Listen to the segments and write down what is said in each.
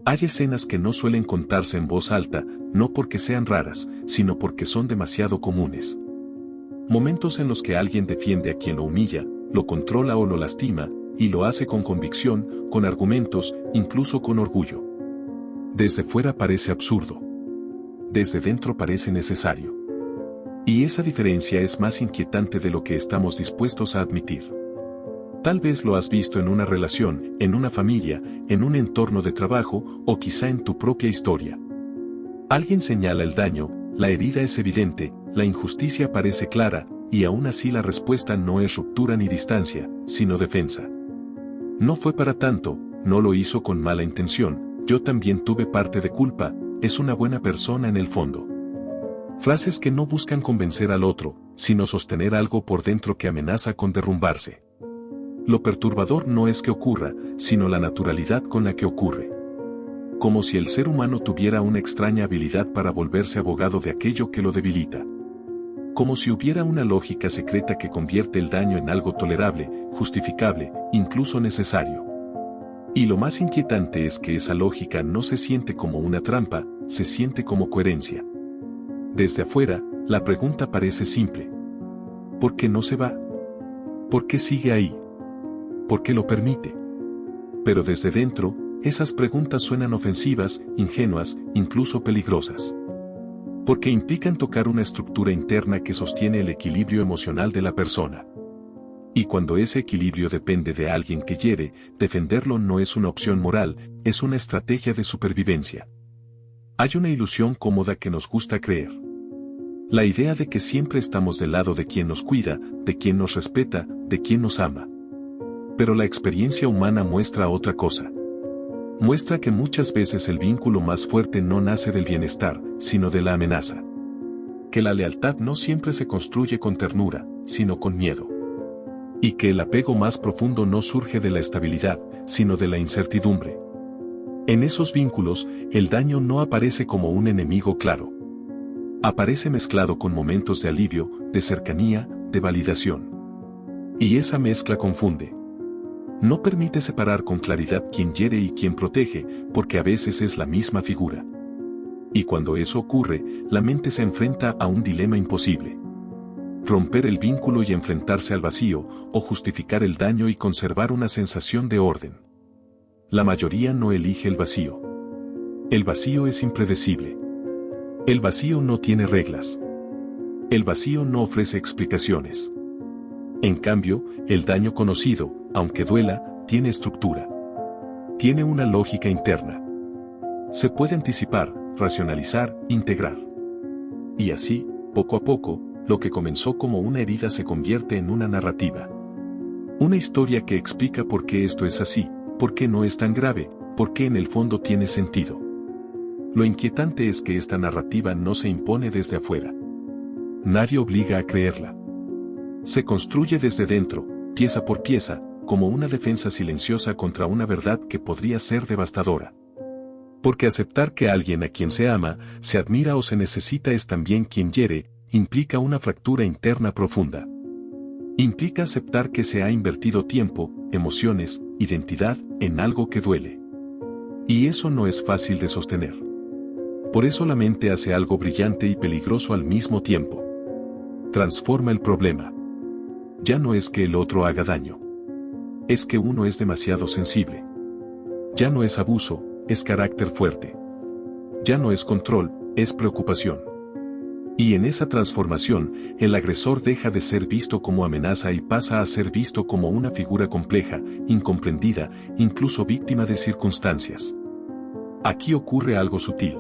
Hay escenas que no suelen contarse en voz alta, no porque sean raras, sino porque son demasiado comunes. Momentos en los que alguien defiende a quien lo humilla, lo controla o lo lastima, y lo hace con convicción, con argumentos, incluso con orgullo. Desde fuera parece absurdo. Desde dentro parece necesario. Y esa diferencia es más inquietante de lo que estamos dispuestos a admitir. Tal vez lo has visto en una relación, en una familia, en un entorno de trabajo, o quizá en tu propia historia. Alguien señala el daño, la herida es evidente, la injusticia parece clara, y aún así la respuesta no es ruptura ni distancia, sino defensa. No fue para tanto, no lo hizo con mala intención, yo también tuve parte de culpa, es una buena persona en el fondo. Frases que no buscan convencer al otro, sino sostener algo por dentro que amenaza con derrumbarse. Lo perturbador no es que ocurra, sino la naturalidad con la que ocurre. Como si el ser humano tuviera una extraña habilidad para volverse abogado de aquello que lo debilita. Como si hubiera una lógica secreta que convierte el daño en algo tolerable, justificable, incluso necesario. Y lo más inquietante es que esa lógica no se siente como una trampa, se siente como coherencia. Desde afuera, la pregunta parece simple. ¿Por qué no se va? ¿Por qué sigue ahí? ¿Por qué lo permite? Pero desde dentro, esas preguntas suenan ofensivas, ingenuas, incluso peligrosas. Porque implican tocar una estructura interna que sostiene el equilibrio emocional de la persona. Y cuando ese equilibrio depende de alguien que hiere, defenderlo no es una opción moral, es una estrategia de supervivencia. Hay una ilusión cómoda que nos gusta creer. La idea de que siempre estamos del lado de quien nos cuida, de quien nos respeta, de quien nos ama. Pero la experiencia humana muestra otra cosa. Muestra que muchas veces el vínculo más fuerte no nace del bienestar, sino de la amenaza. Que la lealtad no siempre se construye con ternura, sino con miedo. Y que el apego más profundo no surge de la estabilidad, sino de la incertidumbre. En esos vínculos, el daño no aparece como un enemigo claro. Aparece mezclado con momentos de alivio, de cercanía, de validación. Y esa mezcla confunde. No permite separar con claridad quién hiere y quién protege, porque a veces es la misma figura. Y cuando eso ocurre, la mente se enfrenta a un dilema imposible. Romper el vínculo y enfrentarse al vacío, o justificar el daño y conservar una sensación de orden. La mayoría no elige el vacío. El vacío es impredecible. El vacío no tiene reglas. El vacío no ofrece explicaciones. En cambio, el daño conocido, aunque duela, tiene estructura. Tiene una lógica interna. Se puede anticipar, racionalizar, integrar. Y así, poco a poco, lo que comenzó como una herida se convierte en una narrativa. Una historia que explica por qué esto es así, por qué no es tan grave, por qué en el fondo tiene sentido. Lo inquietante es que esta narrativa no se impone desde afuera. Nadie obliga a creerla. Se construye desde dentro, pieza por pieza, como una defensa silenciosa contra una verdad que podría ser devastadora. Porque aceptar que alguien a quien se ama, se admira o se necesita es también quien hiere, implica una fractura interna profunda. Implica aceptar que se ha invertido tiempo, emociones, identidad, en algo que duele. Y eso no es fácil de sostener. Por eso la mente hace algo brillante y peligroso al mismo tiempo. Transforma el problema. Ya no es que el otro haga daño. Es que uno es demasiado sensible. Ya no es abuso, es carácter fuerte. Ya no es control, es preocupación. Y en esa transformación, el agresor deja de ser visto como amenaza y pasa a ser visto como una figura compleja, incomprendida, incluso víctima de circunstancias. Aquí ocurre algo sutil.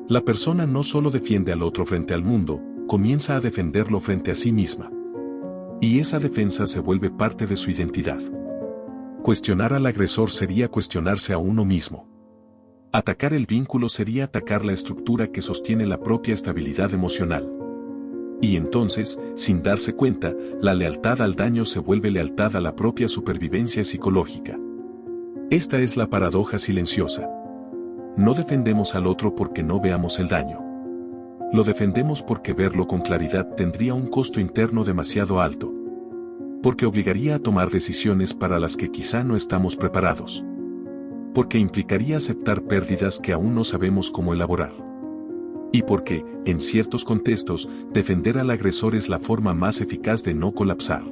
La persona no solo defiende al otro frente al mundo, comienza a defenderlo frente a sí misma. Y esa defensa se vuelve parte de su identidad. Cuestionar al agresor sería cuestionarse a uno mismo. Atacar el vínculo sería atacar la estructura que sostiene la propia estabilidad emocional. Y entonces, sin darse cuenta, la lealtad al daño se vuelve lealtad a la propia supervivencia psicológica. Esta es la paradoja silenciosa. No defendemos al otro porque no veamos el daño. Lo defendemos porque verlo con claridad tendría un costo interno demasiado alto. Porque obligaría a tomar decisiones para las que quizá no estamos preparados. Porque implicaría aceptar pérdidas que aún no sabemos cómo elaborar. Y porque, en ciertos contextos, defender al agresor es la forma más eficaz de no colapsar.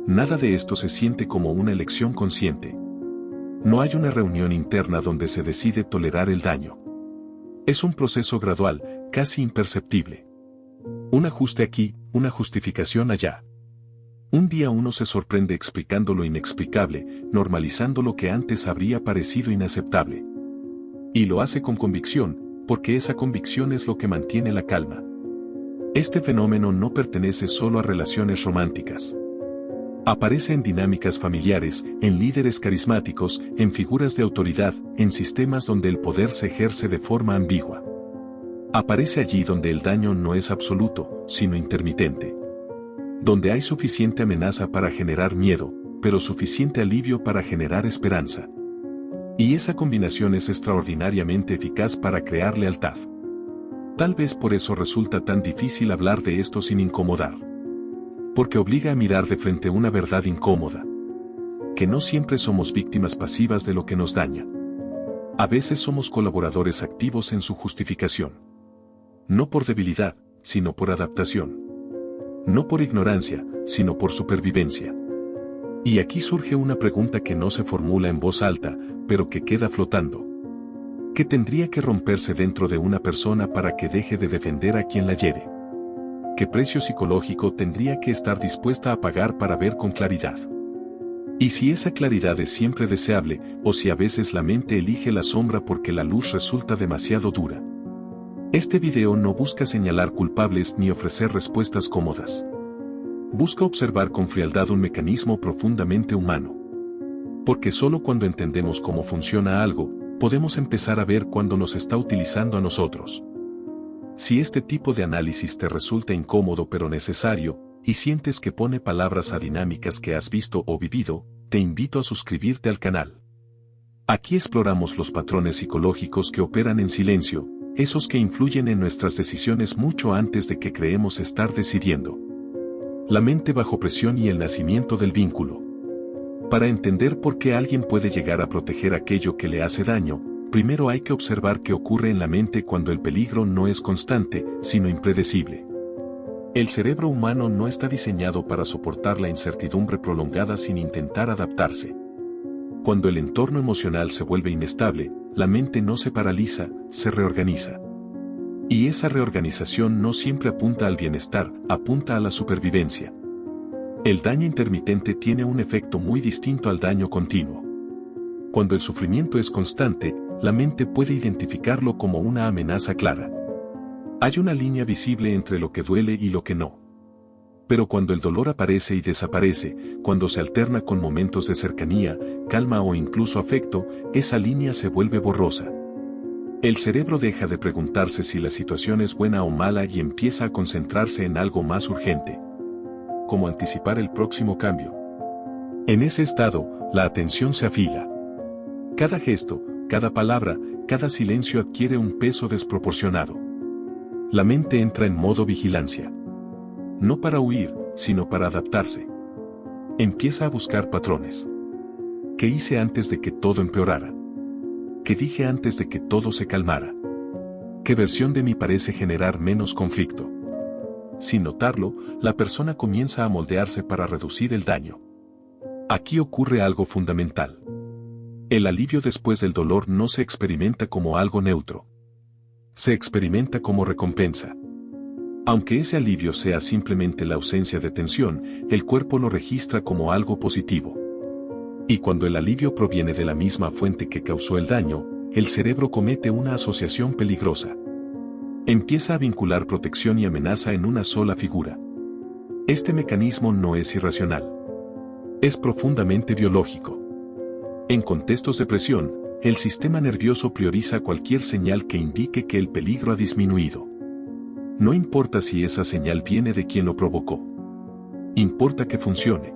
Nada de esto se siente como una elección consciente. No hay una reunión interna donde se decide tolerar el daño. Es un proceso gradual, casi imperceptible. Un ajuste aquí, una justificación allá. Un día uno se sorprende explicando lo inexplicable, normalizando lo que antes habría parecido inaceptable. Y lo hace con convicción, porque esa convicción es lo que mantiene la calma. Este fenómeno no pertenece solo a relaciones románticas. Aparece en dinámicas familiares, en líderes carismáticos, en figuras de autoridad, en sistemas donde el poder se ejerce de forma ambigua. Aparece allí donde el daño no es absoluto, sino intermitente. Donde hay suficiente amenaza para generar miedo, pero suficiente alivio para generar esperanza. Y esa combinación es extraordinariamente eficaz para crear lealtad. Tal vez por eso resulta tan difícil hablar de esto sin incomodar. Porque obliga a mirar de frente una verdad incómoda. Que no siempre somos víctimas pasivas de lo que nos daña. A veces somos colaboradores activos en su justificación. No por debilidad, sino por adaptación. No por ignorancia, sino por supervivencia. Y aquí surge una pregunta que no se formula en voz alta, pero que queda flotando. ¿Qué tendría que romperse dentro de una persona para que deje de defender a quien la hiere? ¿Qué precio psicológico tendría que estar dispuesta a pagar para ver con claridad? Y si esa claridad es siempre deseable, o si a veces la mente elige la sombra porque la luz resulta demasiado dura. Este video no busca señalar culpables ni ofrecer respuestas cómodas. Busca observar con frialdad un mecanismo profundamente humano. Porque solo cuando entendemos cómo funciona algo, podemos empezar a ver cuándo nos está utilizando a nosotros. Si este tipo de análisis te resulta incómodo pero necesario, y sientes que pone palabras a dinámicas que has visto o vivido, te invito a suscribirte al canal. Aquí exploramos los patrones psicológicos que operan en silencio, esos que influyen en nuestras decisiones mucho antes de que creemos estar decidiendo. La mente bajo presión y el nacimiento del vínculo. Para entender por qué alguien puede llegar a proteger aquello que le hace daño, primero hay que observar qué ocurre en la mente cuando el peligro no es constante, sino impredecible. El cerebro humano no está diseñado para soportar la incertidumbre prolongada sin intentar adaptarse. Cuando el entorno emocional se vuelve inestable, la mente no se paraliza, se reorganiza. Y esa reorganización no siempre apunta al bienestar, apunta a la supervivencia. El daño intermitente tiene un efecto muy distinto al daño continuo. Cuando el sufrimiento es constante, la mente puede identificarlo como una amenaza clara. Hay una línea visible entre lo que duele y lo que no. Pero cuando el dolor aparece y desaparece, cuando se alterna con momentos de cercanía, calma o incluso afecto, esa línea se vuelve borrosa. El cerebro deja de preguntarse si la situación es buena o mala y empieza a concentrarse en algo más urgente. Como anticipar el próximo cambio. En ese estado, la atención se afila. Cada gesto, cada palabra, cada silencio adquiere un peso desproporcionado. La mente entra en modo vigilancia. No para huir, sino para adaptarse. Empieza a buscar patrones. ¿Qué hice antes de que todo empeorara? ¿Qué dije antes de que todo se calmara? ¿Qué versión de mí parece generar menos conflicto? Sin notarlo, la persona comienza a moldearse para reducir el daño. Aquí ocurre algo fundamental. El alivio después del dolor no se experimenta como algo neutro. Se experimenta como recompensa. Aunque ese alivio sea simplemente la ausencia de tensión, el cuerpo lo registra como algo positivo. Y cuando el alivio proviene de la misma fuente que causó el daño, el cerebro comete una asociación peligrosa. Empieza a vincular protección y amenaza en una sola figura. Este mecanismo no es irracional. Es profundamente biológico. En contextos de presión, el sistema nervioso prioriza cualquier señal que indique que el peligro ha disminuido. No importa si esa señal viene de quien lo provocó. Importa que funcione.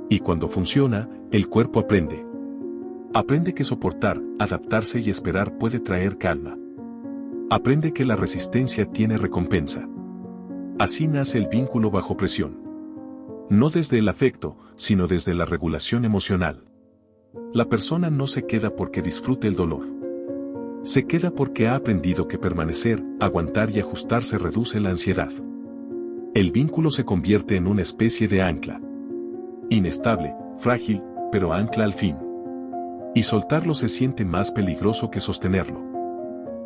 Y cuando funciona, el cuerpo aprende. Aprende que soportar, adaptarse y esperar puede traer calma. Aprende que la resistencia tiene recompensa. Así nace el vínculo bajo presión. No desde el afecto, sino desde la regulación emocional. La persona no se queda porque disfrute el dolor. Se queda porque ha aprendido que permanecer, aguantar y ajustarse reduce la ansiedad. El vínculo se convierte en una especie de ancla. Inestable, frágil, pero ancla al fin. Y soltarlo se siente más peligroso que sostenerlo.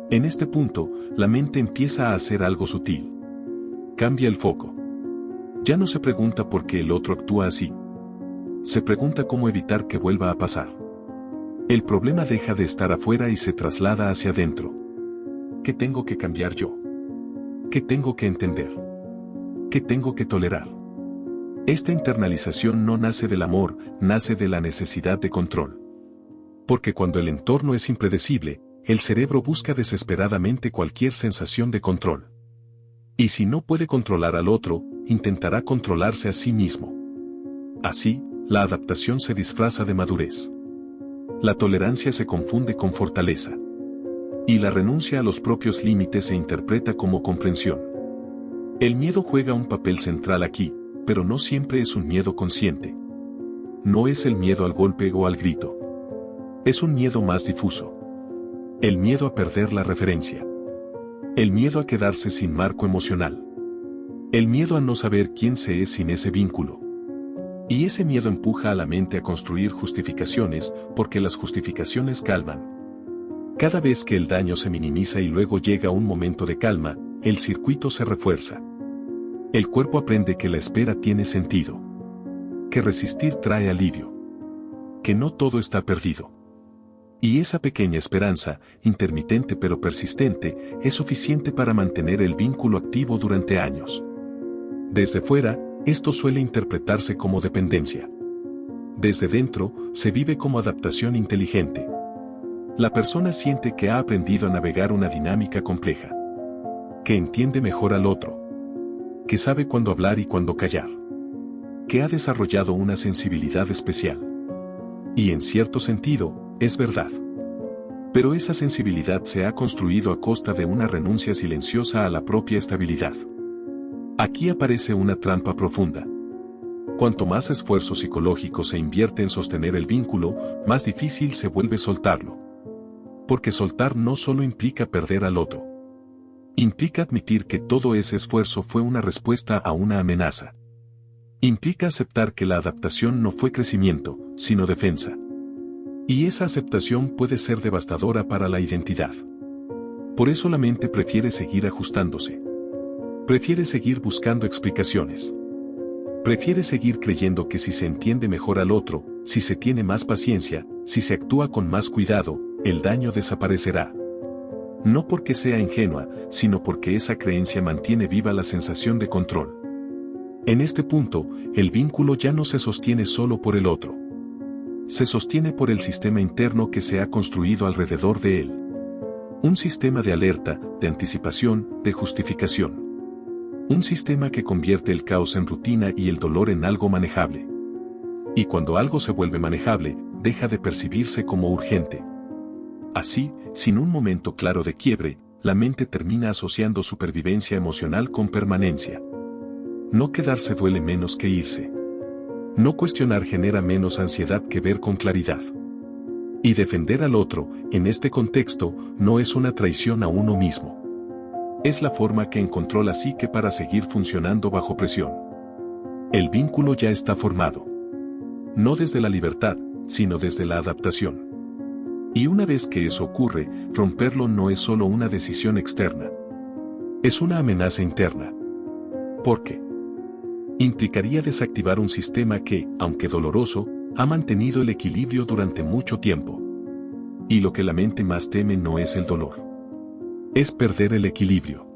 En este punto, la mente empieza a hacer algo sutil. Cambia el foco. Ya no se pregunta por qué el otro actúa así. Se pregunta cómo evitar que vuelva a pasar. El problema deja de estar afuera y se traslada hacia adentro. ¿Qué tengo que cambiar yo? ¿Qué tengo que entender? ¿Qué tengo que tolerar? Esta internalización no nace del amor, nace de la necesidad de control. Porque cuando el entorno es impredecible, el cerebro busca desesperadamente cualquier sensación de control. Y si no puede controlar al otro, intentará controlarse a sí mismo. Así, la adaptación se disfraza de madurez. La tolerancia se confunde con fortaleza. Y la renuncia a los propios límites se interpreta como comprensión. El miedo juega un papel central aquí, pero no siempre es un miedo consciente. No es el miedo al golpe o al grito. Es un miedo más difuso. El miedo a perder la referencia. El miedo a quedarse sin marco emocional. El miedo a no saber quién se es sin ese vínculo. Y ese miedo empuja a la mente a construir justificaciones, porque las justificaciones calman. Cada vez que el daño se minimiza y luego llega un momento de calma, el circuito se refuerza. El cuerpo aprende que la espera tiene sentido. Que resistir trae alivio. Que no todo está perdido. Y esa pequeña esperanza, intermitente pero persistente, es suficiente para mantener el vínculo activo durante años. Desde fuera, esto suele interpretarse como dependencia. Desde dentro, se vive como adaptación inteligente. La persona siente que ha aprendido a navegar una dinámica compleja. Que entiende mejor al otro. Que sabe cuándo hablar y cuándo callar. Que ha desarrollado una sensibilidad especial. Y en cierto sentido, es verdad. Pero esa sensibilidad se ha construido a costa de una renuncia silenciosa a la propia estabilidad. Aquí aparece una trampa profunda. Cuanto más esfuerzo psicológico se invierte en sostener el vínculo, más difícil se vuelve soltarlo. Porque soltar no solo implica perder al otro. Implica admitir que todo ese esfuerzo fue una respuesta a una amenaza. Implica aceptar que la adaptación no fue crecimiento, sino defensa. Y esa aceptación puede ser devastadora para la identidad. Por eso la mente prefiere seguir ajustándose. Prefiere seguir buscando explicaciones. Prefiere seguir creyendo que si se entiende mejor al otro, si se tiene más paciencia, si se actúa con más cuidado, el daño desaparecerá. No porque sea ingenua, sino porque esa creencia mantiene viva la sensación de control. En este punto, el vínculo ya no se sostiene solo por el otro. Se sostiene por el sistema interno que se ha construido alrededor de él. Un sistema de alerta, de anticipación, de justificación. Un sistema que convierte el caos en rutina y el dolor en algo manejable. Y cuando algo se vuelve manejable, deja de percibirse como urgente. Así, sin un momento claro de quiebre, la mente termina asociando supervivencia emocional con permanencia. No quedarse duele menos que irse. No cuestionar genera menos ansiedad que ver con claridad. Y defender al otro, en este contexto, no es una traición a uno mismo. Es la forma que encontró la psique para seguir funcionando bajo presión. El vínculo ya está formado. No desde la libertad, sino desde la adaptación. Y una vez que eso ocurre, romperlo no es solo una decisión externa. Es una amenaza interna. ¿Por qué? Implicaría desactivar un sistema que, aunque doloroso, ha mantenido el equilibrio durante mucho tiempo. Y lo que la mente más teme no es el dolor. Es perder el equilibrio.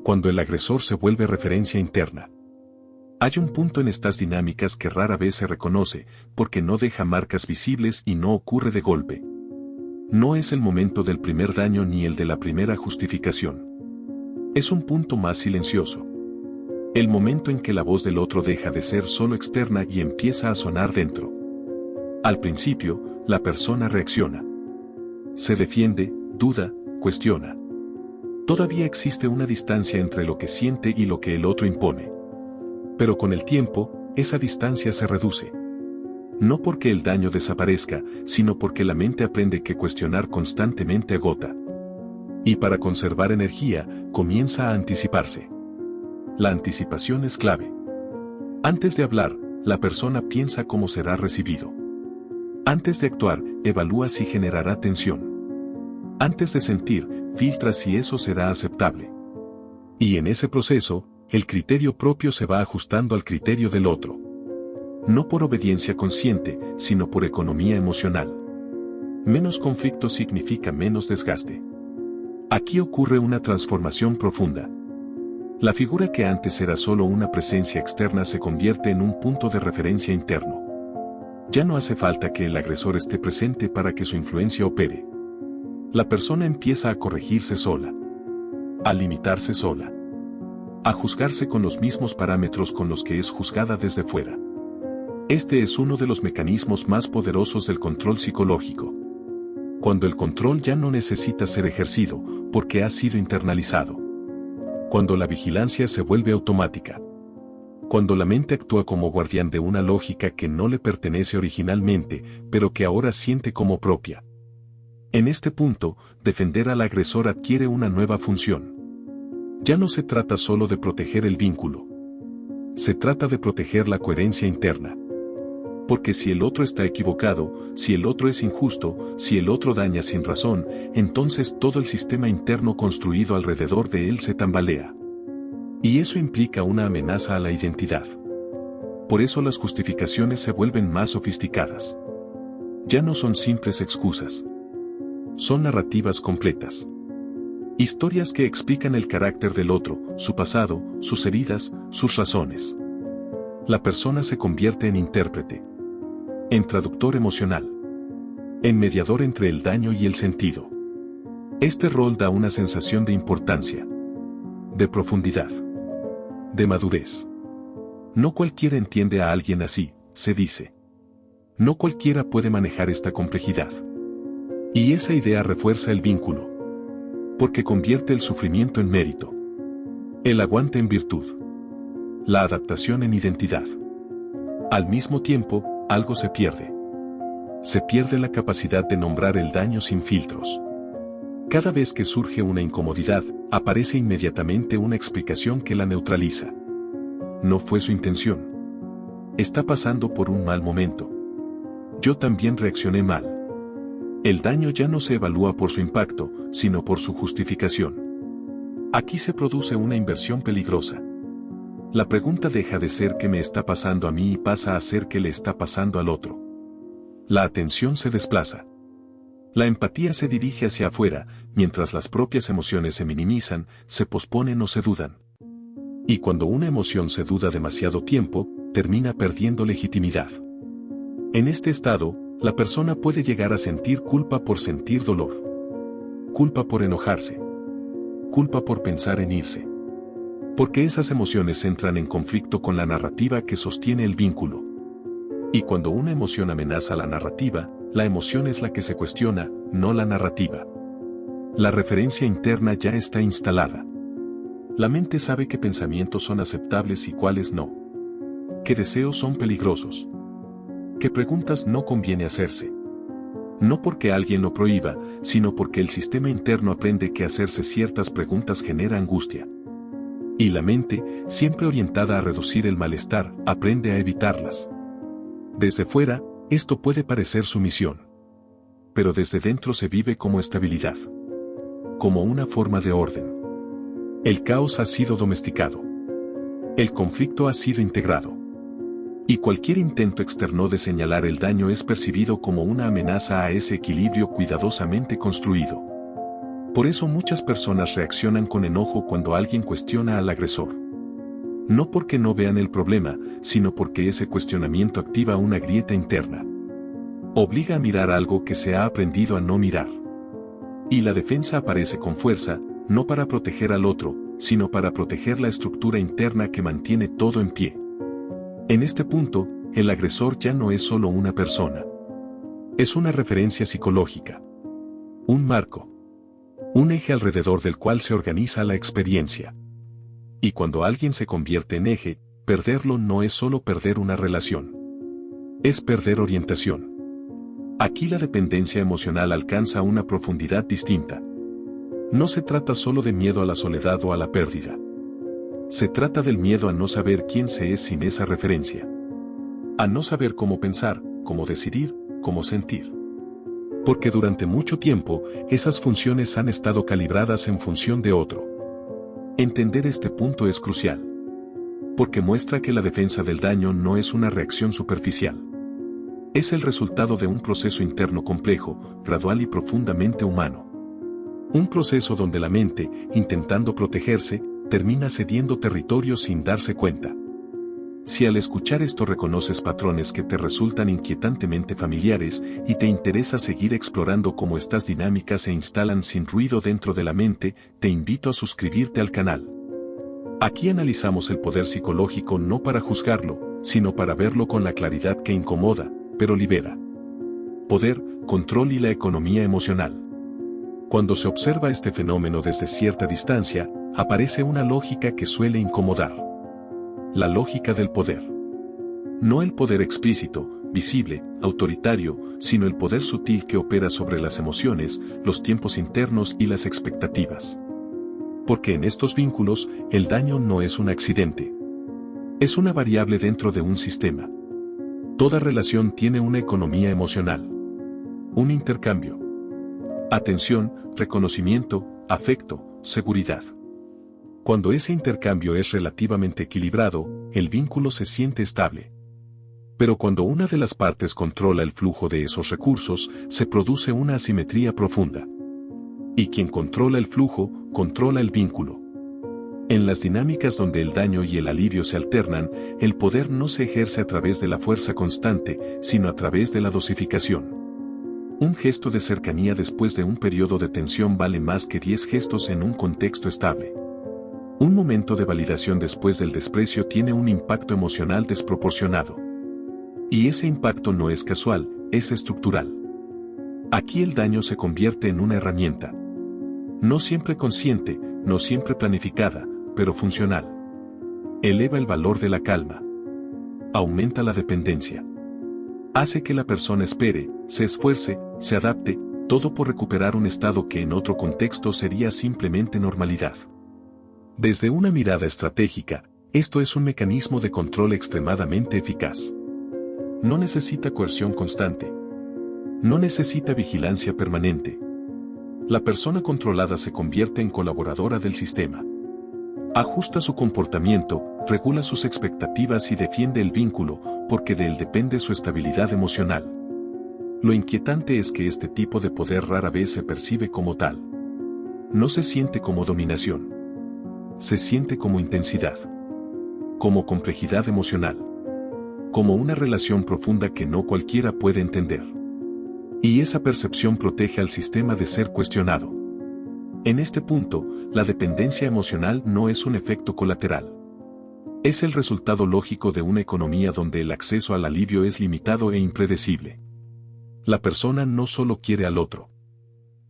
Cuando el agresor se vuelve referencia interna. Hay un punto en estas dinámicas que rara vez se reconoce, porque no deja marcas visibles y no ocurre de golpe. No es el momento del primer daño ni el de la primera justificación. Es un punto más silencioso. El momento en que la voz del otro deja de ser solo externa y empieza a sonar dentro. Al principio, la persona reacciona. Se defiende, duda, cuestiona. Todavía existe una distancia entre lo que siente y lo que el otro impone. Pero con el tiempo, esa distancia se reduce. No porque el daño desaparezca, sino porque la mente aprende que cuestionar constantemente agota. Y para conservar energía, comienza a anticiparse. La anticipación es clave. Antes de hablar, la persona piensa cómo será recibido. Antes de actuar, evalúa si generará tensión. Antes de sentir, filtra si eso será aceptable. Y en ese proceso, el criterio propio se va ajustando al criterio del otro. No por obediencia consciente, sino por economía emocional. Menos conflicto significa menos desgaste. Aquí ocurre una transformación profunda. La figura que antes era solo una presencia externa se convierte en un punto de referencia interno. Ya no hace falta que el agresor esté presente para que su influencia opere. La persona empieza a corregirse sola, a limitarse sola, a juzgarse con los mismos parámetros con los que es juzgada desde fuera. Este es uno de los mecanismos más poderosos del control psicológico. Cuando el control ya no necesita ser ejercido, porque ha sido internalizado. Cuando la vigilancia se vuelve automática. Cuando la mente actúa como guardián de una lógica que no le pertenece originalmente, pero que ahora siente como propia. En este punto, defender al agresor adquiere una nueva función. Ya no se trata solo de proteger el vínculo. Se trata de proteger la coherencia interna. Porque si el otro está equivocado, si el otro es injusto, si el otro daña sin razón, entonces todo el sistema interno construido alrededor de él se tambalea. Y eso implica una amenaza a la identidad. Por eso las justificaciones se vuelven más sofisticadas. Ya no son simples excusas. Son narrativas completas. Historias que explican el carácter del otro, su pasado, sus heridas, sus razones. La persona se convierte en intérprete. En traductor emocional. En mediador entre el daño y el sentido. Este rol da una sensación de importancia. De profundidad. De madurez. No cualquiera entiende a alguien así, se dice. No cualquiera puede manejar esta complejidad. Y esa idea refuerza el vínculo. Porque convierte el sufrimiento en mérito. El aguante en virtud. La adaptación en identidad. Al mismo tiempo, algo se pierde. Se pierde la capacidad de nombrar el daño sin filtros. Cada vez que surge una incomodidad, aparece inmediatamente una explicación que la neutraliza. No fue su intención. Está pasando por un mal momento. Yo también reaccioné mal. El daño ya no se evalúa por su impacto, sino por su justificación. Aquí se produce una inversión peligrosa. La pregunta deja de ser qué me está pasando a mí y pasa a ser qué le está pasando al otro. La atención se desplaza. La empatía se dirige hacia afuera, mientras las propias emociones se minimizan, se posponen o se dudan. Y cuando una emoción se duda demasiado tiempo, termina perdiendo legitimidad. En este estado, la persona puede llegar a sentir culpa por sentir dolor. Culpa por enojarse. Culpa por pensar en irse. Porque esas emociones entran en conflicto con la narrativa que sostiene el vínculo. Y cuando una emoción amenaza la narrativa, la emoción es la que se cuestiona, no la narrativa. La referencia interna ya está instalada. La mente sabe qué pensamientos son aceptables y cuáles no. Qué deseos son peligrosos. Qué preguntas no conviene hacerse. No porque alguien lo prohíba, sino porque el sistema interno aprende que hacerse ciertas preguntas genera angustia. Y la mente, siempre orientada a reducir el malestar, aprende a evitarlas. Desde fuera, esto puede parecer sumisión. Pero desde dentro se vive como estabilidad. Como una forma de orden. El caos ha sido domesticado. El conflicto ha sido integrado. Y cualquier intento externo de señalar el daño es percibido como una amenaza a ese equilibrio cuidadosamente construido. Por eso muchas personas reaccionan con enojo cuando alguien cuestiona al agresor. No porque no vean el problema, sino porque ese cuestionamiento activa una grieta interna. Obliga a mirar algo que se ha aprendido a no mirar. Y la defensa aparece con fuerza, no para proteger al otro, sino para proteger la estructura interna que mantiene todo en pie. En este punto, el agresor ya no es solo una persona. Es una referencia psicológica. Un marco. Un eje alrededor del cual se organiza la experiencia. Y cuando alguien se convierte en eje, perderlo no es solo perder una relación. Es perder orientación. Aquí la dependencia emocional alcanza una profundidad distinta. No se trata solo de miedo a la soledad o a la pérdida. Se trata del miedo a no saber quién se es sin esa referencia. A no saber cómo pensar, cómo decidir, cómo sentir. Porque durante mucho tiempo, esas funciones han estado calibradas en función de otro. Entender este punto es crucial. Porque muestra que la defensa del daño no es una reacción superficial. Es el resultado de un proceso interno complejo, gradual y profundamente humano. Un proceso donde la mente, intentando protegerse, termina cediendo territorio sin darse cuenta. Si al escuchar esto reconoces patrones que te resultan inquietantemente familiares y te interesa seguir explorando cómo estas dinámicas se instalan sin ruido dentro de la mente, te invito a suscribirte al canal. Aquí analizamos el poder psicológico no para juzgarlo, sino para verlo con la claridad que incomoda, pero libera. Poder, control y la economía emocional. Cuando se observa este fenómeno desde cierta distancia, aparece una lógica que suele incomodar. La lógica del poder. No el poder explícito, visible, autoritario, sino el poder sutil que opera sobre las emociones, los tiempos internos y las expectativas. Porque en estos vínculos, el daño no es un accidente. Es una variable dentro de un sistema. Toda relación tiene una economía emocional. Un intercambio. Atención, reconocimiento, afecto, seguridad. Cuando ese intercambio es relativamente equilibrado, el vínculo se siente estable. Pero cuando una de las partes controla el flujo de esos recursos, se produce una asimetría profunda. Y quien controla el flujo, controla el vínculo. En las dinámicas donde el daño y el alivio se alternan, el poder no se ejerce a través de la fuerza constante, sino a través de la dosificación. Un gesto de cercanía después de un periodo de tensión vale más que 10 gestos en un contexto estable. Un momento de validación después del desprecio tiene un impacto emocional desproporcionado. Y ese impacto no es casual, es estructural. Aquí el daño se convierte en una herramienta. No siempre consciente, no siempre planificada, pero funcional. Eleva el valor de la calma. Aumenta la dependencia. Hace que la persona espere, se esfuerce, se adapte, todo por recuperar un estado que en otro contexto sería simplemente normalidad. Desde una mirada estratégica, esto es un mecanismo de control extremadamente eficaz. No necesita coerción constante. No necesita vigilancia permanente. La persona controlada se convierte en colaboradora del sistema. Ajusta su comportamiento, regula sus expectativas y defiende el vínculo, porque de él depende su estabilidad emocional. Lo inquietante es que este tipo de poder rara vez se percibe como tal. No se siente como dominación. Se siente como intensidad. Como complejidad emocional. Como una relación profunda que no cualquiera puede entender. Y esa percepción protege al sistema de ser cuestionado. En este punto, la dependencia emocional no es un efecto colateral. Es el resultado lógico de una economía donde el acceso al alivio es limitado e impredecible. La persona no solo quiere al otro.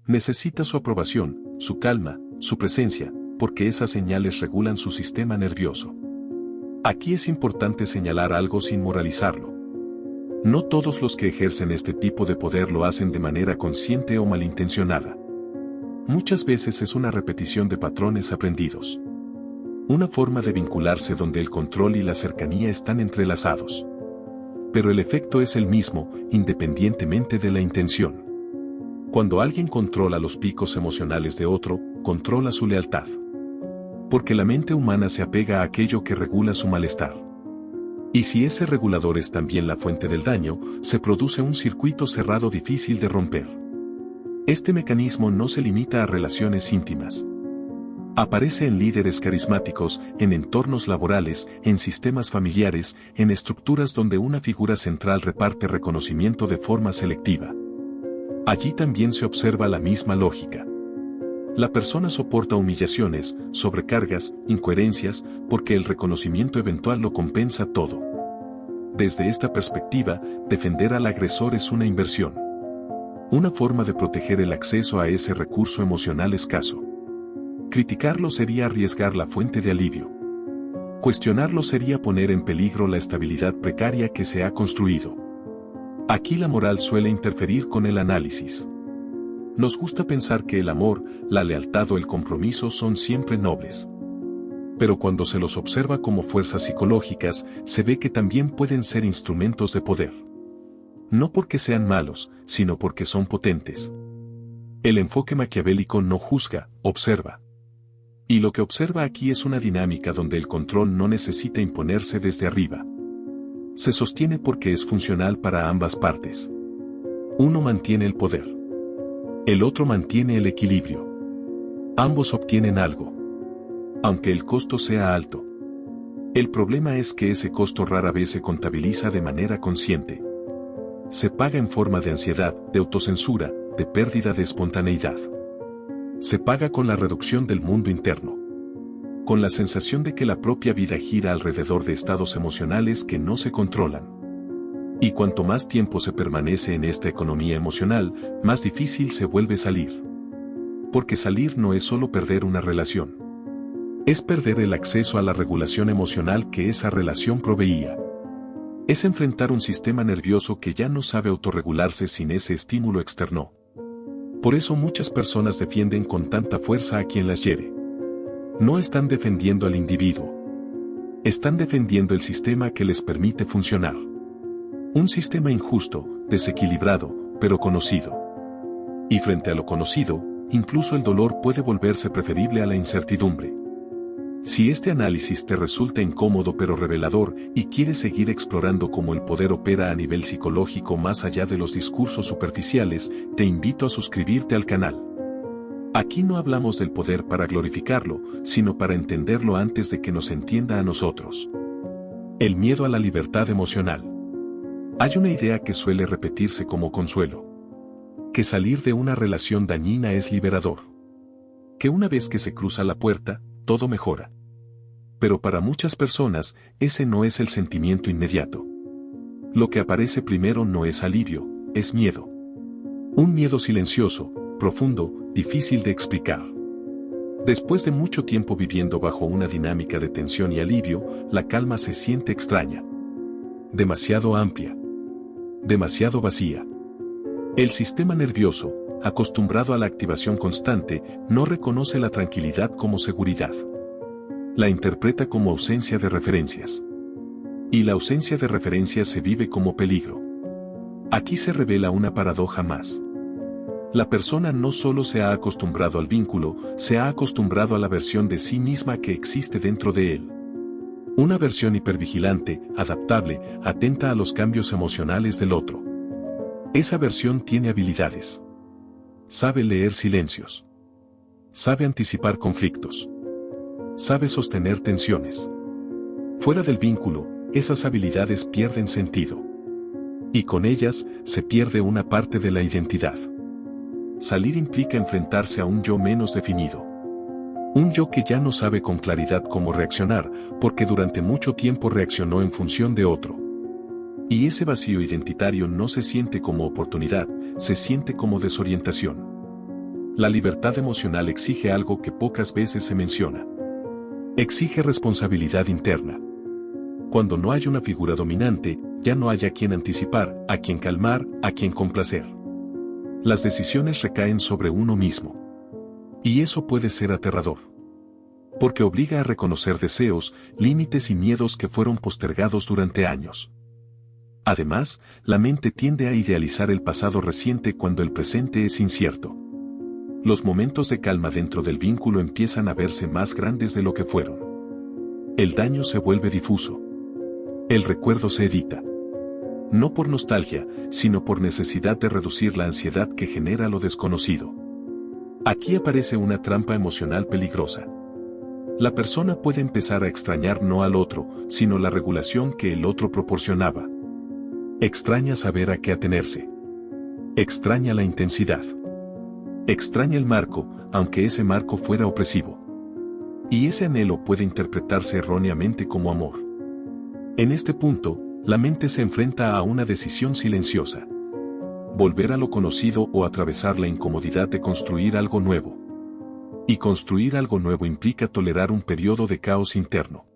Necesita su aprobación, su calma, su presencia, porque esas señales regulan su sistema nervioso. Aquí es importante señalar algo sin moralizarlo. No todos los que ejercen este tipo de poder lo hacen de manera consciente o malintencionada. Muchas veces es una repetición de patrones aprendidos. Una forma de vincularse donde el control y la cercanía están entrelazados. Pero el efecto es el mismo, independientemente de la intención. Cuando alguien controla los picos emocionales de otro, controla su lealtad. Porque la mente humana se apega a aquello que regula su malestar. Y si ese regulador es también la fuente del daño, se produce un circuito cerrado difícil de romper. Este mecanismo no se limita a relaciones íntimas. Aparece en líderes carismáticos, en entornos laborales, en sistemas familiares, en estructuras donde una figura central reparte reconocimiento de forma selectiva. Allí también se observa la misma lógica. La persona soporta humillaciones, sobrecargas, incoherencias, porque el reconocimiento eventual lo compensa todo. Desde esta perspectiva, defender al agresor es una inversión. Una forma de proteger el acceso a ese recurso emocional escaso. Criticarlo sería arriesgar la fuente de alivio. Cuestionarlo sería poner en peligro la estabilidad precaria que se ha construido. Aquí la moral suele interferir con el análisis. Nos gusta pensar que el amor, la lealtad o el compromiso son siempre nobles. Pero cuando se los observa como fuerzas psicológicas, se ve que también pueden ser instrumentos de poder. No porque sean malos, sino porque son potentes. El enfoque maquiavélico no juzga, observa. Y lo que observa aquí es una dinámica donde el control no necesita imponerse desde arriba. Se sostiene porque es funcional para ambas partes. Uno mantiene el poder. El otro mantiene el equilibrio. Ambos obtienen algo, aunque el costo sea alto. El problema es que ese costo rara vez se contabiliza de manera consciente. Se paga en forma de ansiedad, de autocensura, de pérdida de espontaneidad. Se paga con la reducción del mundo interno. Con la sensación de que la propia vida gira alrededor de estados emocionales que no se controlan. Y cuanto más tiempo se permanece en esta economía emocional, más difícil se vuelve salir. Porque salir no es solo perder una relación. Es perder el acceso a la regulación emocional que esa relación proveía. Es enfrentar un sistema nervioso que ya no sabe autorregularse sin ese estímulo externo. Por eso muchas personas defienden con tanta fuerza a quien las hiere. No están defendiendo al individuo. Están defendiendo el sistema que les permite funcionar. Un sistema injusto, desequilibrado, pero conocido. Y frente a lo conocido, incluso el dolor puede volverse preferible a la incertidumbre. Si este análisis te resulta incómodo pero revelador y quieres seguir explorando cómo el poder opera a nivel psicológico más allá de los discursos superficiales, te invito a suscribirte al canal. Aquí no hablamos del poder para glorificarlo, sino para entenderlo antes de que nos entienda a nosotros. El miedo a la libertad emocional. Hay una idea que suele repetirse como consuelo. Que salir de una relación dañina es liberador. Que una vez que se cruza la puerta, todo mejora. Pero para muchas personas, ese no es el sentimiento inmediato. Lo que aparece primero no es alivio, es miedo. Un miedo silencioso, profundo, difícil de explicar. Después de mucho tiempo viviendo bajo una dinámica de tensión y alivio, la calma se siente extraña. Demasiado amplia. Demasiado vacía. El sistema nervioso, acostumbrado a la activación constante, no reconoce la tranquilidad como seguridad. La interpreta como ausencia de referencias. Y la ausencia de referencias se vive como peligro. Aquí se revela una paradoja más. La persona no solo se ha acostumbrado al vínculo, se ha acostumbrado a la versión de sí misma que existe dentro de él. Una versión hipervigilante, adaptable, atenta a los cambios emocionales del otro. Esa versión tiene habilidades. Sabe leer silencios. Sabe anticipar conflictos. Sabe sostener tensiones. Fuera del vínculo, esas habilidades pierden sentido. Y con ellas, se pierde una parte de la identidad. Salir implica enfrentarse a un yo menos definido. Un yo que ya no sabe con claridad cómo reaccionar, porque durante mucho tiempo reaccionó en función de otro. Y ese vacío identitario no se siente como oportunidad, se siente como desorientación. La libertad emocional exige algo que pocas veces se menciona. Exige responsabilidad interna. Cuando no hay una figura dominante, ya no hay a quien anticipar, a quien calmar, a quien complacer. Las decisiones recaen sobre uno mismo. Y eso puede ser aterrador. Porque obliga a reconocer deseos, límites y miedos que fueron postergados durante años. Además, la mente tiende a idealizar el pasado reciente cuando el presente es incierto. Los momentos de calma dentro del vínculo empiezan a verse más grandes de lo que fueron. El daño se vuelve difuso. El recuerdo se edita. No por nostalgia, sino por necesidad de reducir la ansiedad que genera lo desconocido. Aquí aparece una trampa emocional peligrosa. La persona puede empezar a extrañar no al otro, sino la regulación que el otro proporcionaba. Extraña saber a qué atenerse. Extraña la intensidad. Extraña el marco, aunque ese marco fuera opresivo. Y ese anhelo puede interpretarse erróneamente como amor. En este punto, la mente se enfrenta a una decisión silenciosa. Volver a lo conocido o atravesar la incomodidad de construir algo nuevo. Y construir algo nuevo implica tolerar un periodo de caos interno.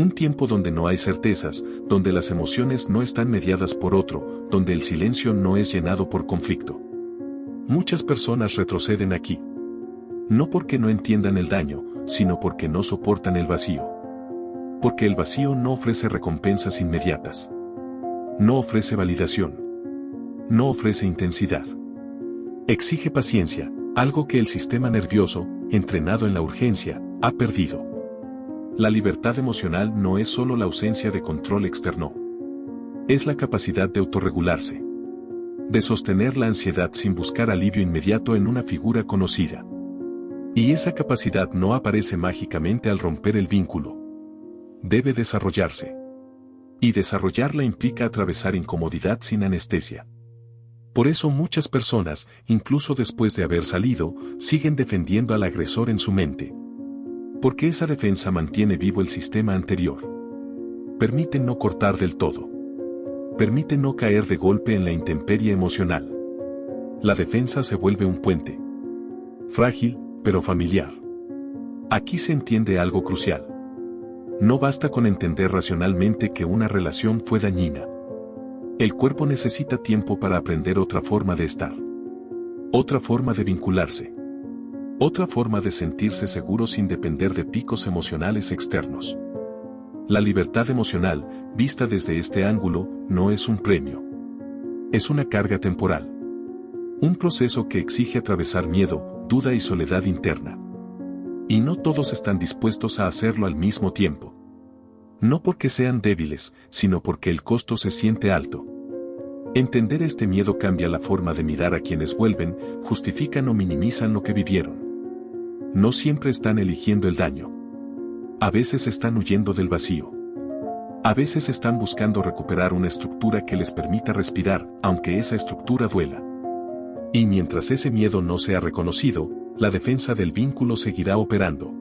Un tiempo donde no hay certezas, donde las emociones no están mediadas por otro, donde el silencio no es llenado por conflicto. Muchas personas retroceden aquí. No porque no entiendan el daño, sino porque no soportan el vacío. Porque el vacío no ofrece recompensas inmediatas. No ofrece validación. No ofrece intensidad. Exige paciencia, algo que el sistema nervioso, entrenado en la urgencia, ha perdido. La libertad emocional no es solo la ausencia de control externo. Es la capacidad de autorregularse. De sostener la ansiedad sin buscar alivio inmediato en una figura conocida. Y esa capacidad no aparece mágicamente al romper el vínculo. Debe desarrollarse. Y desarrollarla implica atravesar incomodidad sin anestesia. Por eso muchas personas, incluso después de haber salido, siguen defendiendo al agresor en su mente. Porque esa defensa mantiene vivo el sistema anterior. Permite no cortar del todo. Permite no caer de golpe en la intemperie emocional. La defensa se vuelve un puente. Frágil, pero familiar. Aquí se entiende algo crucial. No basta con entender racionalmente que una relación fue dañina. El cuerpo necesita tiempo para aprender otra forma de estar. Otra forma de vincularse. Otra forma de sentirse seguro sin depender de picos emocionales externos. La libertad emocional, vista desde este ángulo, no es un premio. Es una carga temporal. Un proceso que exige atravesar miedo, duda y soledad interna. Y no todos están dispuestos a hacerlo al mismo tiempo. No porque sean débiles, sino porque el costo se siente alto. Entender este miedo cambia la forma de mirar a quienes vuelven, justifican o minimizan lo que vivieron. No siempre están eligiendo el daño. A veces están huyendo del vacío. A veces están buscando recuperar una estructura que les permita respirar, aunque esa estructura duela. Y mientras ese miedo no sea reconocido, la defensa del vínculo seguirá operando.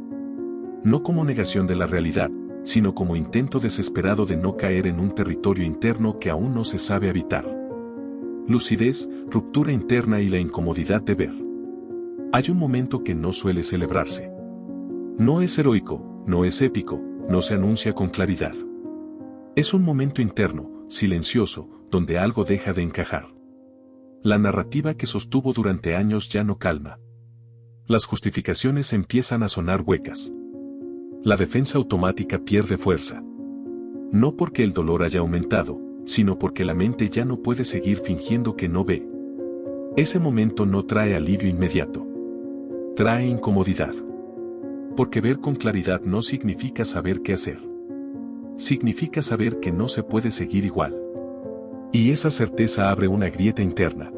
No como negación de la realidad, sino como intento desesperado de no caer en un territorio interno que aún no se sabe habitar. Lucidez, ruptura interna y la incomodidad de ver. Hay un momento que no suele celebrarse. No es heroico, no es épico, no se anuncia con claridad. Es un momento interno, silencioso, donde algo deja de encajar. La narrativa que sostuvo durante años ya no calma. Las justificaciones empiezan a sonar huecas. La defensa automática pierde fuerza. No porque el dolor haya aumentado, sino porque la mente ya no puede seguir fingiendo que no ve. Ese momento no trae alivio inmediato. Trae incomodidad. Porque ver con claridad no significa saber qué hacer. Significa saber que no se puede seguir igual. Y esa certeza abre una grieta interna.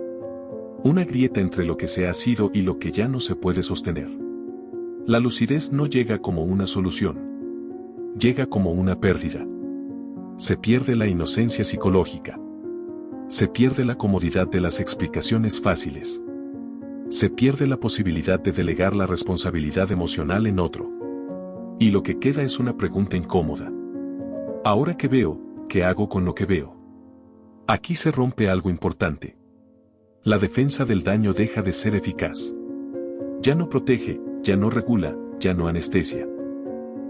Una grieta entre lo que se ha sido y lo que ya no se puede sostener. La lucidez no llega como una solución. Llega como una pérdida. Se pierde la inocencia psicológica. Se pierde la comodidad de las explicaciones fáciles. Se pierde la posibilidad de delegar la responsabilidad emocional en otro. Y lo que queda es una pregunta incómoda. Ahora que veo, ¿qué hago con lo que veo? Aquí se rompe algo importante. La defensa del daño deja de ser eficaz. Ya no protege, ya no regula, ya no anestesia.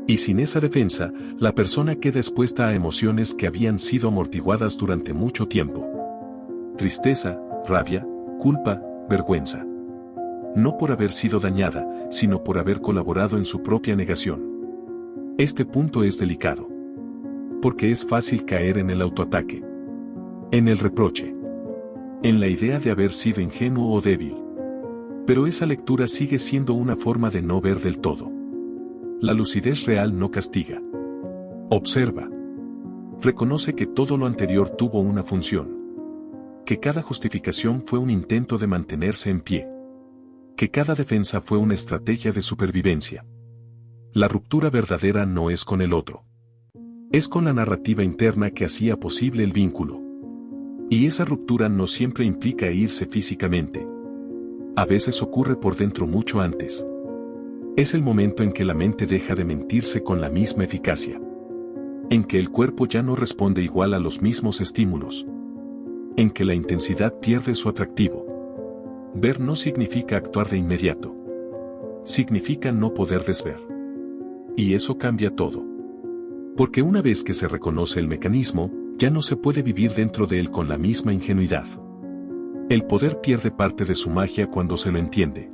Y sin esa defensa, la persona queda expuesta a emociones que habían sido amortiguadas durante mucho tiempo. Tristeza, rabia, culpa, vergüenza. No por haber sido dañada, sino por haber colaborado en su propia negación. Este punto es delicado. Porque es fácil caer en el autoataque. En el reproche. En la idea de haber sido ingenuo o débil. Pero esa lectura sigue siendo una forma de no ver del todo. La lucidez real no castiga. Observa. Reconoce que todo lo anterior tuvo una función. Que cada justificación fue un intento de mantenerse en pie. Que cada defensa fue una estrategia de supervivencia. La ruptura verdadera no es con el otro. Es con la narrativa interna que hacía posible el vínculo. Y esa ruptura no siempre implica irse físicamente. A veces ocurre por dentro mucho antes. Es el momento en que la mente deja de mentirse con la misma eficacia. En que el cuerpo ya no responde igual a los mismos estímulos. En que la intensidad pierde su atractivo. Ver no significa actuar de inmediato. Significa no poder desver. Y eso cambia todo. Porque una vez que se reconoce el mecanismo, ya no se puede vivir dentro de él con la misma ingenuidad. El poder pierde parte de su magia cuando se lo entiende.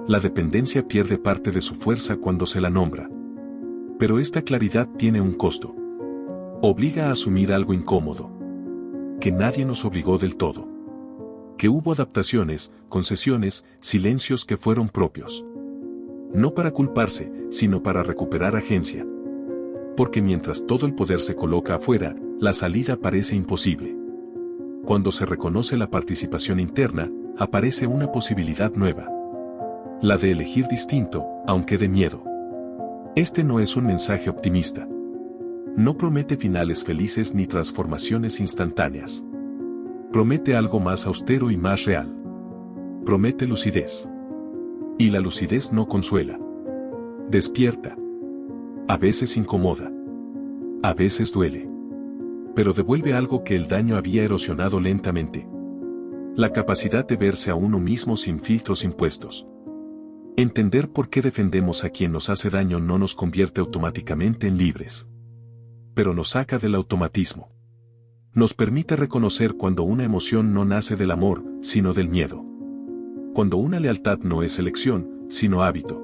La dependencia pierde parte de su fuerza cuando se la nombra. Pero esta claridad tiene un costo. Obliga a asumir algo incómodo. Que nadie nos obligó del todo. Que hubo adaptaciones, concesiones, silencios que fueron propios. No para culparse, sino para recuperar agencia. Porque mientras todo el poder se coloca afuera, la salida parece imposible. Cuando se reconoce la participación interna, aparece una posibilidad nueva. La de elegir distinto, aunque de miedo. Este no es un mensaje optimista. No promete finales felices ni transformaciones instantáneas. Promete algo más austero y más real. Promete lucidez. Y la lucidez no consuela. Despierta. A veces incomoda. A veces duele. Pero devuelve algo que el daño había erosionado lentamente. La capacidad de verse a uno mismo sin filtros impuestos. Entender por qué defendemos a quien nos hace daño no nos convierte automáticamente en libres. Pero nos saca del automatismo. Nos permite reconocer cuando una emoción no nace del amor, sino del miedo. Cuando una lealtad no es elección, sino hábito.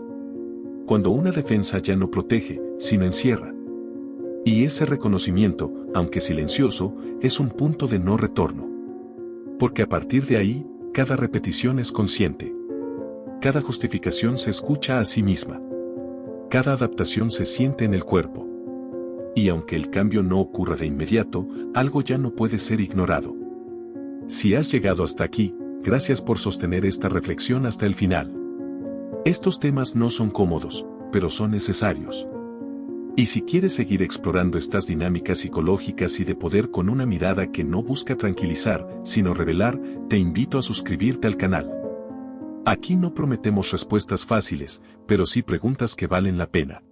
Cuando una defensa ya no protege, sino encierra. Y ese reconocimiento, aunque silencioso, es un punto de no retorno. Porque a partir de ahí, cada repetición es consciente. Cada justificación se escucha a sí misma. Cada adaptación se siente en el cuerpo. Y aunque el cambio no ocurra de inmediato, algo ya no puede ser ignorado. Si has llegado hasta aquí, gracias por sostener esta reflexión hasta el final. Estos temas no son cómodos, pero son necesarios. Y si quieres seguir explorando estas dinámicas psicológicas y de poder con una mirada que no busca tranquilizar, sino revelar, te invito a suscribirte al canal. Aquí no prometemos respuestas fáciles, pero sí preguntas que valen la pena.